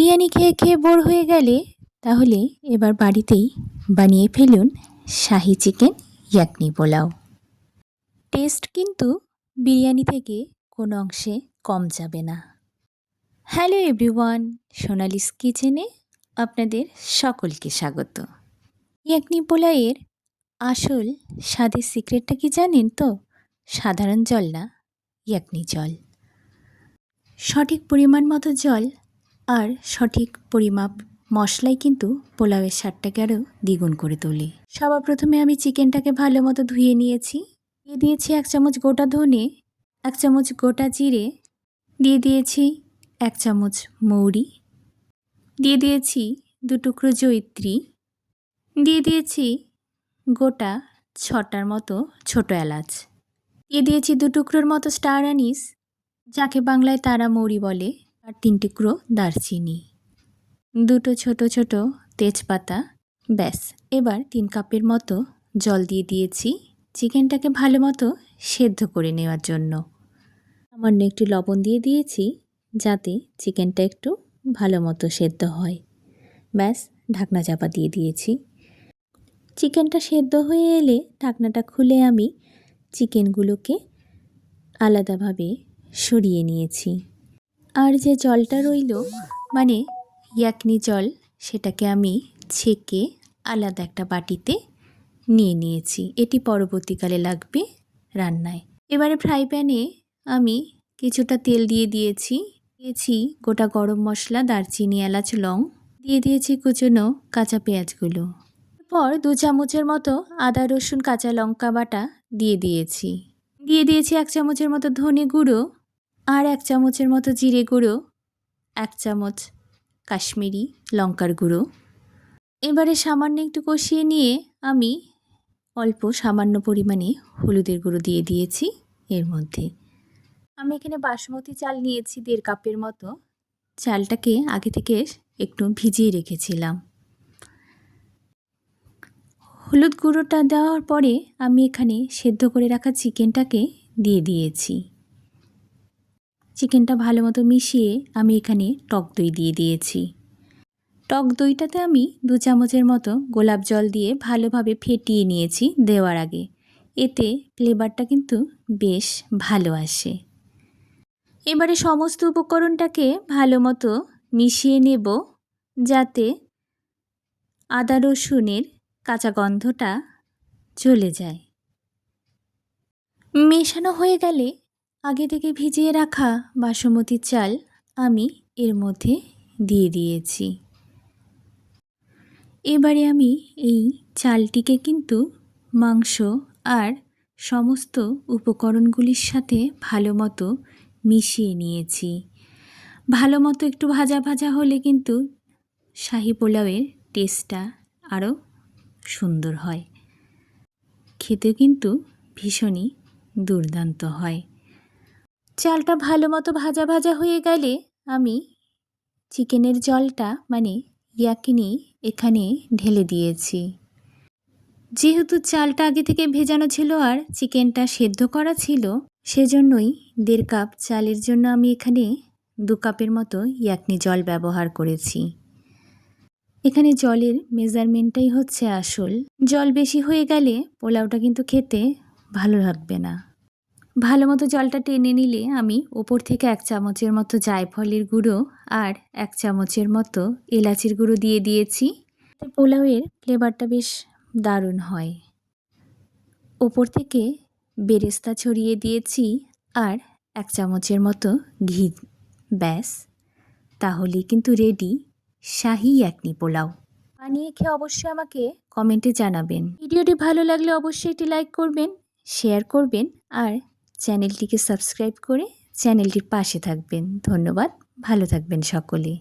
বিরিয়ানি খেয়ে খেয়ে বোর হয়ে গেলে তাহলে এবার বাড়িতেই বানিয়ে ফেলুন শাহি চিকেন ইয়াকনি পোলাও। টেস্ট কিন্তু বিরিয়ানি থেকে কোনো অংশে কম যাবে না। হ্যালো এভরিওয়ান, সোনালিস কিচেনে আপনাদের সকলকে স্বাগত। ইয়াকনি পোলাওয়ের আসল স্বাদের সিক্রেটটা কি জানেন তো? সাধারণ জল না, ইয়াকনি জল। সঠিক পরিমাণ মতো জল আর সঠিক পরিমাপ মশলাই কিন্তু পোলাওয়ের স্বাদটাকে আরও দ্বিগুণ করে তোলে। সবার প্রথমে আমি চিকেনটাকে ভালো মতো ধুয়ে নিয়েছি। দিয়ে দিয়েছি 1 চামচ গোটা ধনে, 1 চামচ গোটা জিরে, দিয়ে দিয়েছি 1 চামচ মৌরি, দিয়ে দিয়েছি 2 টুকরো জয়িত্রী, দিয়ে দিয়েছি গোটা 6টার মতো ছোট এলাচ, দিয়ে দিয়েছি 2 টুকরোর মতো স্টার আনিস, যাকে বাংলায় তারা মৌরি বলে, আর 3 টুকরো দারচিনি, 2টো ছোট ছোট তেজপাতা। ব্যাস, এবার 3 কাপের মতো জল দিয়ে দিয়েছি চিকেনটাকে ভালো মতো সেদ্ধ করে নেওয়ার জন্য। সামান্য একটু লবণ দিয়ে দিয়েছি যাতে চিকেনটা একটু ভালো মতো সেদ্ধ হয়। ব্যাস, ঢাকনা চাপা দিয়ে দিয়েছি। চিকেনটা সেদ্ধ হয়ে এলে ঢাকনাটা খুলে আমি চিকেনগুলোকে আলাদাভাবে সরিয়ে নিয়েছি। আর যে জলটা রইল, মানে ইয়াকনি জল, সেটাকে আমি ছেঁকে আলাদা একটা বাটিতে নিয়ে নিয়েছি। এটি পরবর্তীকালে লাগবে রান্নায়। এবারে ফ্রাই প্যানে আমি কিছুটা তেল দিয়ে দিয়েছি গোটা গরম মশলা, দারচিনি, এলাচ, লং, দিয়ে দিয়েছি কুচনো কাঁচা পেঁয়াজগুলো। এরপর 2 চামচের মতো আদা রসুন কাঁচা লঙ্কা বাটা দিয়ে দিয়েছি। 1 চামচের মতো ধনে গুঁড়ো, আর 1 চামচের মতো জিরে গুঁড়ো, 1 চামচ কাশ্মীরি লঙ্কার গুঁড়ো। এবারে সামান্য একটু কষিয়ে নিয়ে আমি অল্প সামান্য পরিমাণে হলুদের গুঁড়ো দিয়ে দিয়েছি এর মধ্যে। আমি এখানে বাসমতি চাল নিয়েছি 1.5 কাপের মতো। চালটাকে আগে থেকে একটু ভিজিয়ে রেখেছিলাম। হলুদ গুঁড়োটা দেওয়ার পরে আমি এখানে সেদ্ধ করে রাখা চিকেনটাকে দিয়ে দিয়েছি। চিকেনটা ভালো মতো মিশিয়ে আমি এখানে টক দই দিয়ে দিয়েছি। টক দইটাতে আমি 2 চামচের মতো গোলাপ জল দিয়ে ভালোভাবে ফেটিয়ে নিয়েছি দেওয়ার আগে। এতে ফ্লেভারটা কিন্তু বেশ ভালো আসে। এবারে সমস্ত উপকরণটাকে ভালো মতো মিশিয়ে নেব যাতে আদা রসুনের কাঁচা গন্ধটা চলে যায়। মেশানো হয়ে গেলে আগে থেকে ভিজিয়ে রাখা বাসমতি চাল আমি এর মধ্যে দিয়ে দিয়েছি। এবারে আমি এই চালটিকে কিন্তু মাংস আর সমস্ত উপকরণগুলির সাথে ভালো মতো মিশিয়ে নিয়েছি। ভালো মতো একটু ভাজা ভাজা হলে কিন্তু শাহি পোলাওয়ের টেস্টটা আরও সুন্দর হয়, খেতে কিন্তু ভীষণই দুর্দান্ত হয়। চালটা ভালো মতো ভাজা ভাজা হয়ে গেলে আমি চিকেনের জলটা, মানে ইয়াকনি, এখানে ঢেলে দিয়েছি। যেহেতু চালটা আগে থেকে ভেজানো ছিল আর চিকেনটা সেদ্ধ করা ছিল, সেজন্যই 1.5 কাপ চালের জন্য আমি এখানে 2 কাপের মতো ইয়াকনি জল ব্যবহার করেছি। এখানে জলের মেজারমেন্টটাই হচ্ছে আসল। জল বেশি হয়ে গেলে পোলাওটা কিন্তু খেতে ভালো লাগবে না। ভালো মতো জলটা টেনে নিলে আমি ওপর থেকে 1 চামচের মতো জায়ফলের গুঁড়ো আর 1 চামচের মতো এলাচির গুঁড়ো দিয়ে দিয়েছি। পোলাওয়ের ফ্লেভারটা বেশ দারুণ হয়। ওপর থেকে বেরেস্তা ছড়িয়ে দিয়েছি আর 1 চামচের মতো ঘি। ব্যাস, তাহলেই কিন্তু রেডি শাহি ইয়াকনি পোলাও। বানিয়ে খেয়ে অবশ্যই আমাকে কমেন্টে জানাবেন। ভিডিওটি ভালো লাগলে অবশ্যই একটি লাইক করবেন, শেয়ার করবেন আর চ্যানেলটিকে সাবস্ক্রাইব করে চ্যানেলটির পাশে থাকবেন। ধন্যবাদ, ভালো থাকবেন সকলে।